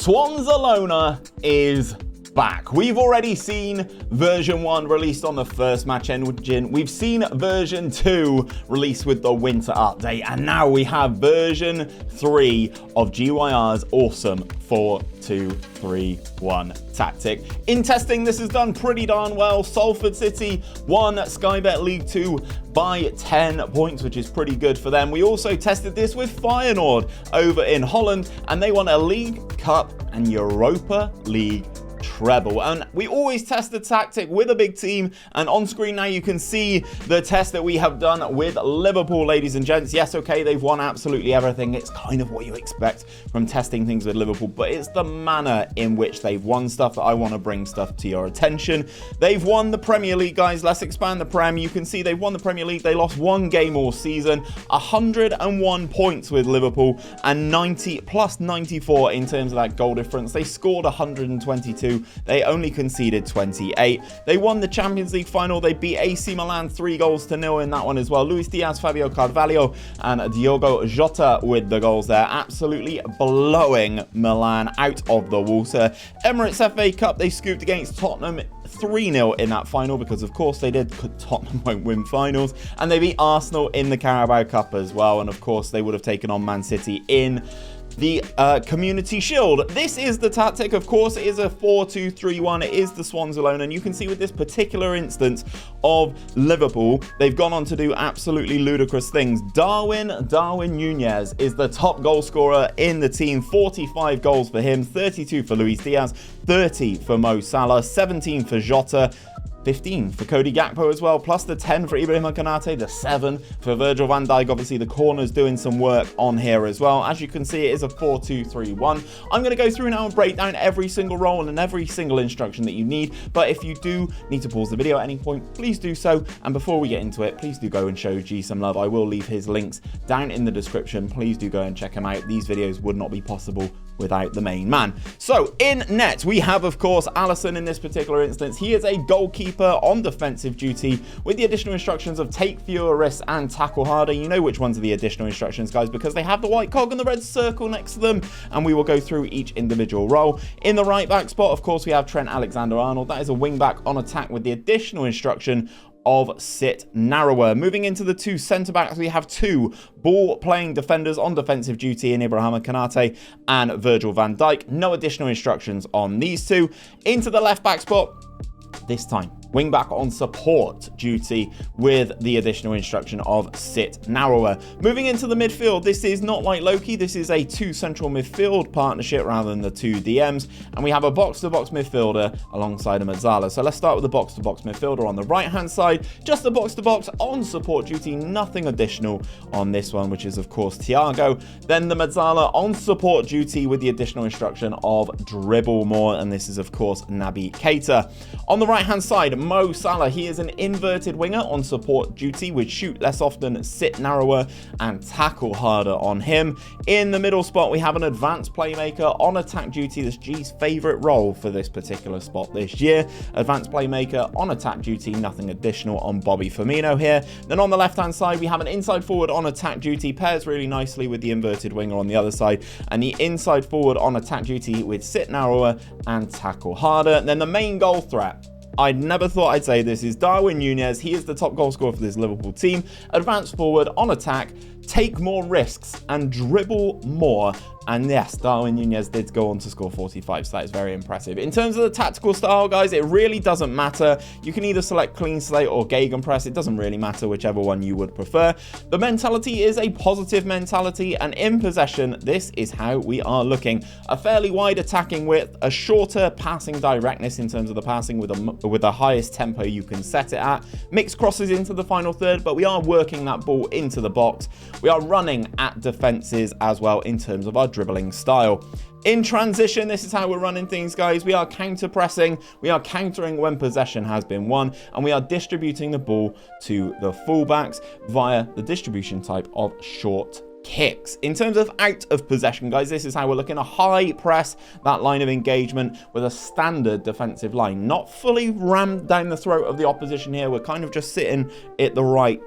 Swansalona is back. We've already seen version 1 released on the first match engine. We've seen version 2 released with the winter update. And now we have version 3 of GYR's awesome 4-2-3-1 tactic. In testing, this has done pretty darn well. Salford City won Sky Bet League 2 by 10 points, which is pretty good for them. We also tested this with Feyenoord over in Holland, and they won a League Cup and Europa League treble. And we always test the tactic with a big team, and on screen now you can see the test that we have done with Liverpool, ladies and gents. Yes, okay, they've won absolutely everything. It's kind of what you expect from testing things with Liverpool, but it's the manner in which they've won stuff that I want to bring stuff to your attention. They've won the Premier League, guys. Let's expand the Prem. You can see they've won the Premier League. They lost one game all season. 101 points with Liverpool and 90 plus 94 in terms of that goal difference. They scored 122. They only conceded 28. They won the Champions League final. They beat AC Milan 3-0 in that one as well. Luis Diaz, Fabio Carvalho, and Diogo Jota with the goals there. Absolutely blowing Milan out of the water. Emirates FA Cup, they scooped against Tottenham 3-0 in that final, because of course they did. Tottenham won't win finals. And they beat Arsenal in the Carabao Cup as well. And of course they would have taken on Man City in the Community Shield. This is the tactic. Of course, it is a 4-2-3-1. It is the Swansalona, and you can see with this particular instance of Liverpool, they've gone on to do absolutely ludicrous things. 𝘼𝙗𝙤𝙪 Núñez is the top goal scorer in the team. 45 goals for him, 32 for Luis Diaz, 30 for Mo Salah, 17 for Jota, 15 for Cody Gakpo as well, plus the 10 for 𝘼𝙗𝙤𝙪 Konaté, the 7 for Virgil van Dijk. Obviously, the corner's doing some work on here as well. As you can see, it is a 4-2-3-1. I'm going to go through now and break down every single role and every single instruction that you need. But if you do need to pause the video at any point, please do so. And before we get into it, please do go and show G some love. I will leave his links down in the description. Please do go and check him out. These videos would not be possible without the main man. So in net, we have, of course, Alisson in this particular instance. He is a goalkeeper on defensive duty with the additional instructions of take fewer risks and tackle harder. You know which ones are the additional instructions, guys, because they have the white cog and the red circle next to them, and we will go through each individual role. In the right back spot, of course, we have Trent Alexander-Arnold. That is a wing back on attack with the additional instruction of sit narrower. Moving into the two centre backs, we have two ball playing defenders on defensive duty in 𝘼𝙗𝙤𝙪 Konaté and Virgil van Dijk. No additional instructions on these two. Into the left back spot, this time wing back on support duty with the additional instruction of sit narrower. Moving into the midfield, this is not like Loki. This is a two central midfield partnership rather than the two DMs. And we have a box-to-box midfielder alongside a Mezzala. So let's start with the box-to-box midfielder on the right-hand side. Just the box-to-box on support duty. Nothing additional on this one, which is, of course, Thiago. Then the Mezzala on support duty with the additional instruction of dribble more. And this is, of course, Naby Keita. On the right-hand side, Mo Salah, he is an inverted winger on support duty with shoot less often, sit narrower, and tackle harder on him. In the middle spot, we have an advanced playmaker on attack duty. That's G's favourite role for this particular spot this year. Advanced playmaker on attack duty, nothing additional on Bobby Firmino here. Then on the left-hand side, we have an inside forward on attack duty, pairs really nicely with the inverted winger on the other side, and the inside forward on attack duty with sit narrower and tackle harder. And then the main goal threat, I never thought I'd say this, is 𝘼𝙗𝙤𝙪 Núñez. He is the top goal scorer for this Liverpool team. Advance forward on attack, take more risks and dribble more. And yes, 𝘼𝙗𝙤𝙪 Núñez did go on to score 45, so that is very impressive. In terms of the tactical style, guys, it really doesn't matter. You can either select clean slate or gegenpress. It doesn't really matter, whichever one you would prefer. The mentality is a positive mentality, and in possession, this is how we are looking. A fairly wide attacking width, a shorter passing directness in terms of the passing with the highest tempo you can set it at. Mixed crosses into the final third, but we are working that ball into the box. We are running at defenses as well in terms of our dribbling style. In transition, this is how we're running things, guys. We are counter-pressing, we are countering when possession has been won, and we are distributing the ball to the fullbacks via the distribution type of short kicks. In terms of out of possession, guys, this is how we're looking. A high press, that line of engagement with a standard defensive line, not fully rammed down the throat of the opposition here. We're kind of just sitting at the right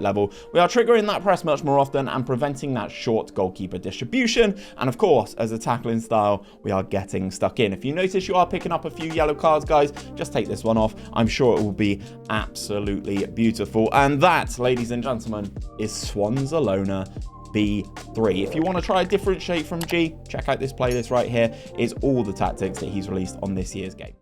level. We are triggering that press much more often and preventing that short goalkeeper distribution. And of course, as a tackling style, we are getting stuck in. If you notice you are picking up a few yellow cards, guys, just take this one off. I'm sure it will be absolutely beautiful. And that, ladies and gentlemen, is Swansalona B3. If you want to try a different shape from G, check out this playlist right here. It's all the tactics that he's released on this year's game.